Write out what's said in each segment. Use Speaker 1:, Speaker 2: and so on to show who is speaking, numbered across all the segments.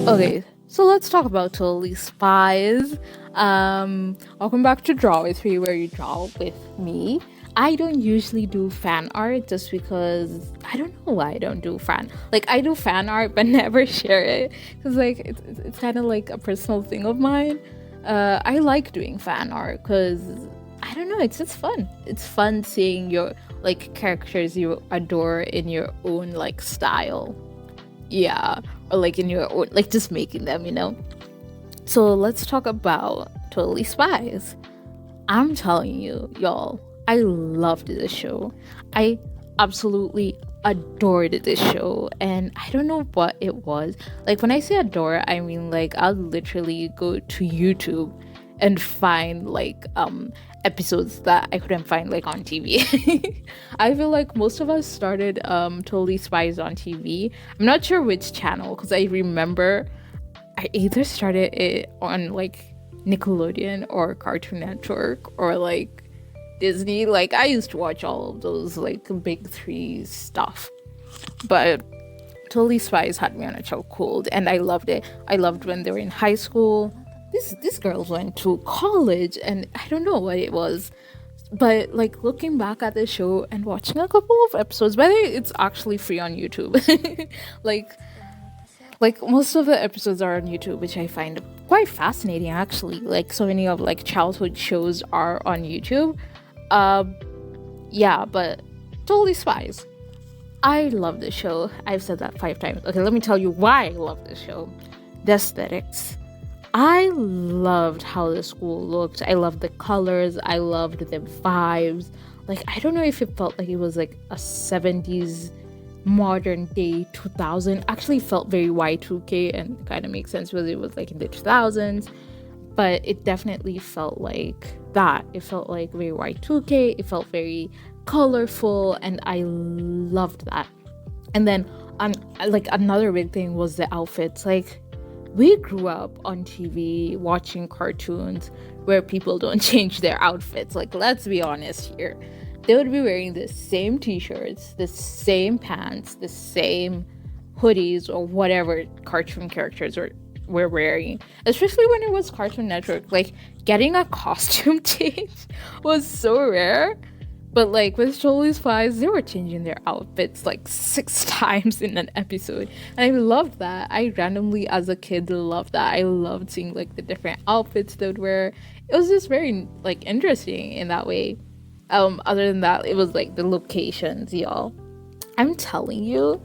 Speaker 1: Okay, so let's talk about totally spies. Welcome back to Draw with Me, where you draw with me. I don't usually do fan art just because I don't know why I don't do fan. Like I do fan art, but never share it because like it's kind of like a personal thing of mine. I like doing fan art because I don't know, it's just fun. It's fun seeing your like characters you adore in your own like style. Yeah, or like in your own, like just making them, So let's talk about Totally Spies. I'm telling you, y'all, I loved this show. I absolutely adored this show, and I don't know what it was. Like when I say adore, I mean like I'll literally go to YouTube and find like episodes that I couldn't find like on TV. I feel like most of us started Totally Spies on TV. I'm not sure which channel because I remember I either started it on like Nickelodeon or Cartoon Network or like Disney. Like I used to watch all of those like big three stuff. But Totally Spies had me on a chokehold and I loved it. I loved when they were in high school. These girls went to college and I don't know what it was. But like looking back at the show and watching a couple of episodes, by the way, it's actually free on YouTube. like like most of the episodes are on YouTube, which I find quite fascinating actually. Like so many of like childhood shows are on YouTube. Um yeah, but Totally Spies. I love this show. I've said that 5 times. Okay, let me tell you why I love this show. The aesthetics. I loved how the school looked. I loved the colors. I loved the vibes. Like, I don't know if it felt like it was like a 70s modern day 2000. Actually felt very Y2K and kind of makes sense because it was like in the 2000s. But it definitely felt like that. It felt like very Y2K. It felt very colorful and I loved that. And then like another big thing was the outfits. Like we grew up on TV watching cartoons where people don't change their outfits. Like, let's be honest here. They would be wearing the same t-shirts, the same pants, the same hoodies, or whatever cartoon characters were wearing. Especially when it was Cartoon Network. Like, getting a costume change was so rare. But like with Totally Spies, they were changing their outfits like 6 times in an episode. And I loved that. I randomly as a kid loved that. I loved seeing like the different outfits they would wear. It was just very like interesting in that way. Other than that, it was like the locations, y'all. I'm telling you,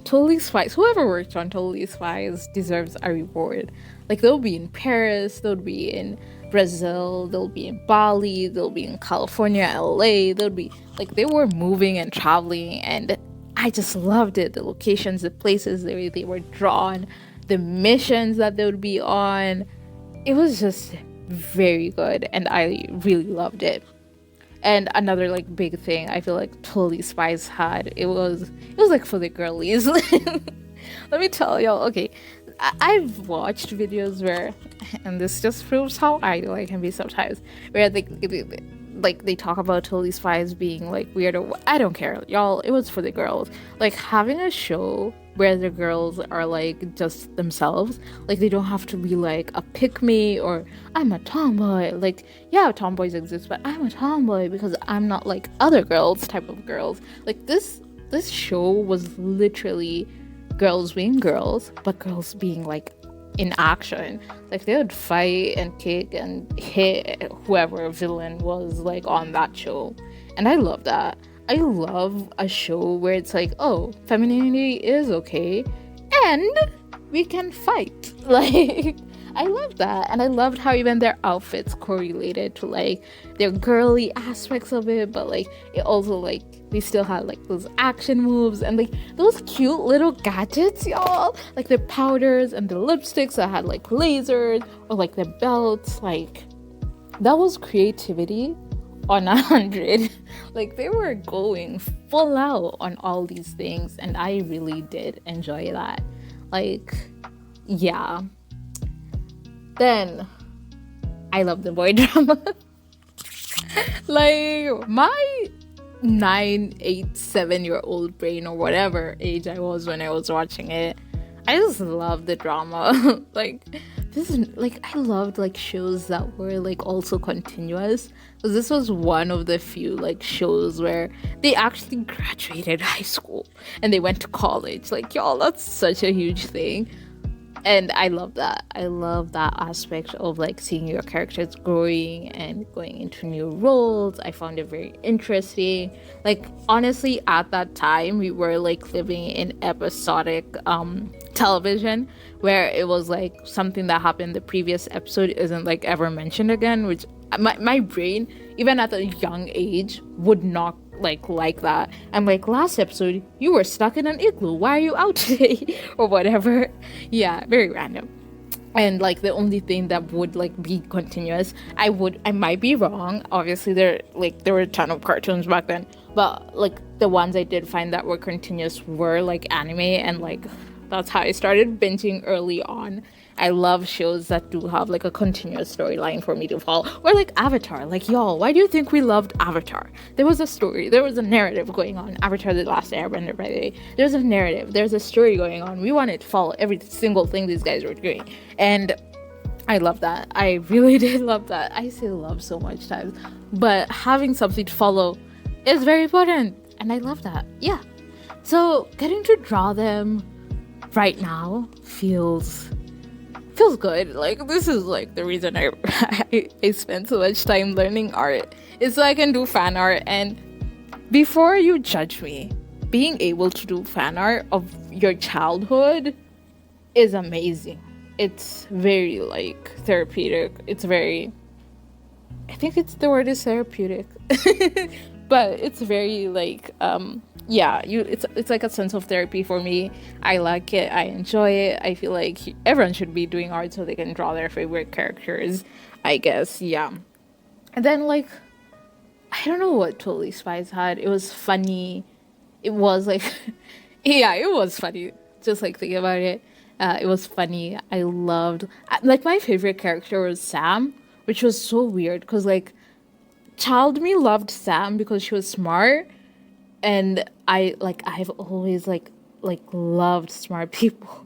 Speaker 1: Totally Spies, whoever worked on Totally Spies deserves a reward. Like they'll be in Paris, they'll be in Brazil, they'll be in Bali, they'll be in California, LA, they'll be like they were moving and traveling and I just loved it. The locations, the places they were drawn, the missions that they would be on. It was just very good and I really loved it. And another like big thing I feel like Totally Spies had, it was like for the girlies. Let me tell y'all, okay, I've watched videos where, and this just proves how idle I can be sometimes, where they talk about Totally Spies being like weird or I don't care, y'all. It was for the girls. Like having a show where the girls are like just themselves, like they don't have to be like a pick me or I'm a tomboy. Like yeah, tomboys exist, but I'm a tomboy because I'm not like other girls type of girls. Like this show was literally girls being girls, but girls being like in action. Like they would fight and kick and hit whoever villain was like on that show. And I love that. I love a show where it's like, oh, femininity is okay and we can fight. Like I love that. And I loved how even their outfits correlated to like their girly aspects of it, but like it also like they still had like those action moves and like those cute little gadgets, y'all. Like the powders and the lipsticks that had like lasers or like the belts. Like that was creativity on 100. Like they were going full out on all these things and I really did enjoy that. Like yeah. Then I love the boy drama. Like my 9, 8, 7-year-old brain or whatever age I was when I was watching it, I just love the drama. Like this is like I loved like shows that were like also continuous. Because this was one of the few like shows where they actually graduated high school and they went to college. Like y'all, that's such a huge thing. And I love that. I love that aspect of like seeing your characters growing and going into new roles. I found it very interesting. Like honestly, at that time we were like living in episodic television where it was like something that happened the previous episode isn't like ever mentioned again, which my brain, even at a young age, would not like that. I'm like, last episode you were stuck in an igloo, why are you out today? Or whatever. Yeah, very random. And like the only thing that would like be continuous, I might be wrong, obviously there were a ton of cartoons back then, but like the ones I did find that were continuous were like anime, and like that's how I started binging early on. I love shows that do have like a continuous storyline for me to follow. Or like Avatar. Like y'all, why do you think we loved Avatar? There was a story, there was a narrative going on. Avatar the Last Airbender, by the way. There's a narrative, there's a story going on. We wanted to follow every single thing these guys were doing. And I love that. I really did love that. I say love so much times. But having something to follow is very important. And I love that. Yeah. So getting to draw them right now feels good. Like this is like the reason I spend so much time learning art is so I can do fan art. And before you judge me, being able to do fan art of your childhood is amazing. It's very like therapeutic. It's very, I think it's the word is therapeutic. But it's very like yeah, it's like a sense of therapy for me. I like it, I enjoy it. I feel like everyone should be doing art so they can draw their favorite characters, I guess. Yeah. And then like I don't know what Totally Spies had. It was funny. It was like yeah, it was funny, just like thinking about it. It was funny. I loved like my favorite character was Sam, which was so weird because like child me loved Sam because she was smart, and I've always like loved smart people.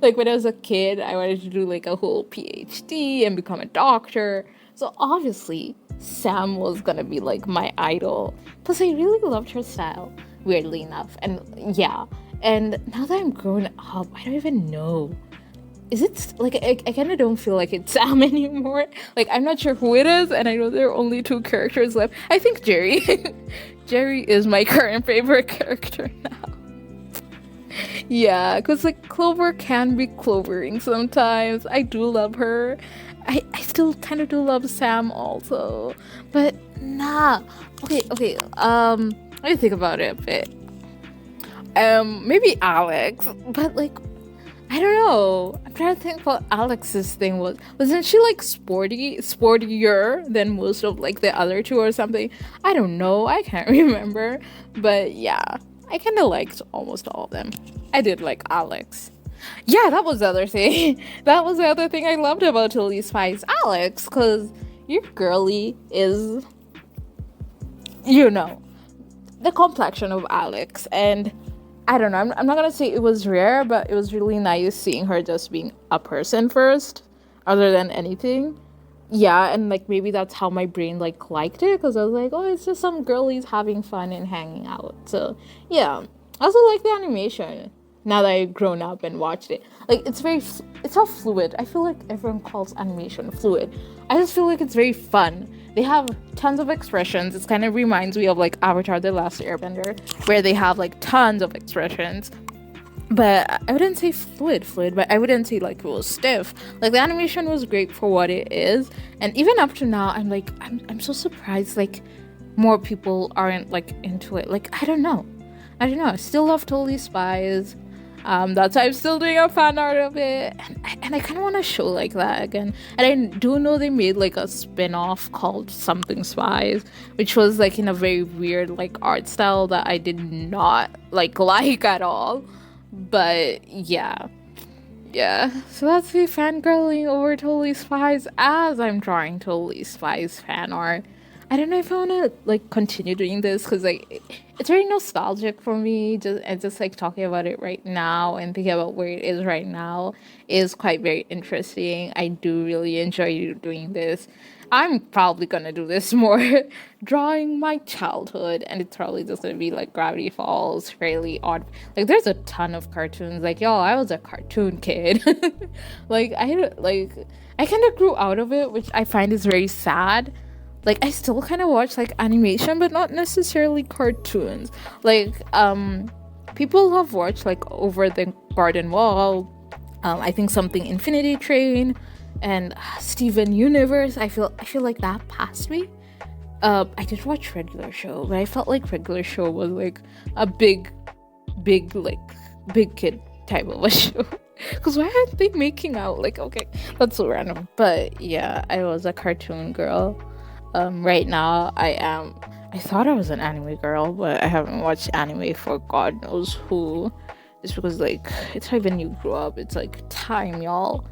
Speaker 1: Like when I was a kid, I wanted to do like a whole PhD and become a doctor. So obviously, Sam was gonna be like my idol. Plus, I really loved her style, weirdly enough. And yeah, and now that I'm grown up, I don't even know. Is it like I kind of don't feel like it's Sam anymore. Like I'm not sure who it is, and I know there are only two characters left. I think Jerry. Jerry is my current favorite character now. Yeah, because like Clover can be clovering sometimes. I do love her. I still kind of do love Sam also, but nah. Okay. Let me think about it a bit. Maybe Alex, but like I don't know. I'm trying to think what Alex's thing was. Wasn't she like sportier than most of like the other two or something? I don't know. I can't remember. But yeah, I kind of liked almost all of them. I did like Alex. Yeah, that was the other thing. That was the other thing I loved about Totally Spies. Alex, because your girly is, you know, the complexion of Alex. And I don't know, I'm not gonna say it was rare, but it was really nice seeing her just being a person first, other than anything. Yeah, and like maybe that's how my brain like liked it, because I was like, oh, it's just some girlies having fun and hanging out. So yeah, I also like the animation. Now that I've grown up and watched it, like it's all fluid. I feel like everyone calls animation fluid. I just feel like it's very fun. They have tons of expressions. It kind of reminds me of like Avatar The Last Airbender, where they have like tons of expressions. But I wouldn't say fluid, but I wouldn't say like it was stiff. Like the animation was great for what it is. And even up to now, I'm so surprised like more people aren't like into it. Like I don't know. I still love Totally Spies. That's why I'm still doing a fan art of it, and I kind of want to show like that again. And I do know they made like a spin-off called Something Spies, which was like in a very weird like art style that I did not like at all. But yeah. So that's me fangirling over Totally Spies as I'm drawing Totally Spies fan art. I don't know if I want to like continue doing this because it's very nostalgic for me. Just like talking about it right now and thinking about where it is right now is quite very interesting. I do really enjoy doing this. I'm probably gonna do this more, drawing my childhood, and it's probably just gonna be like Gravity Falls, Fairly Odd. Like, there's a ton of cartoons. Like, yo, I was a cartoon kid. I kind of grew out of it, which I find is very sad. Like, I still kind of watch like animation, but not necessarily cartoons. Like, people have watched like Over the Garden Wall, I think something Infinity Train, and Steven Universe. I feel like that passed me. I did watch Regular Show, but I felt like Regular Show was like a big big kid type of a show. Because why aren't they making out? Like, okay, that's so random. But yeah, I was a cartoon girl. Right now I am. I thought I was an anime girl, but I haven't watched anime for God knows who. Just because like it's like when you grow up, it's like time, y'all.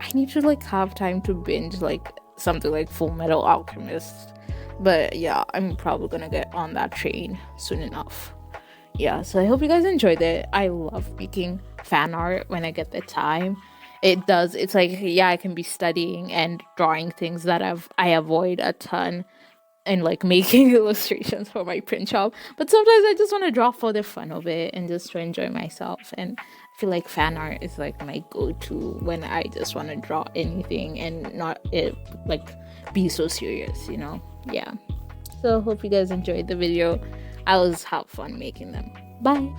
Speaker 1: I need to like have time to binge like something like Full Metal Alchemist. But yeah, I'm probably gonna get on that train soon enough. Yeah, so I hope you guys enjoyed it. I love making fan art when I get the time. It's like, yeah, I can be studying and drawing things that I avoid a ton, and like making illustrations for my print shop. But sometimes I just want to draw for the fun of it and just to enjoy myself. And I feel like fan art is like my go-to when I just want to draw anything and not it like be so serious. Yeah. So hope you guys enjoyed the video. I always have fun making them. Bye.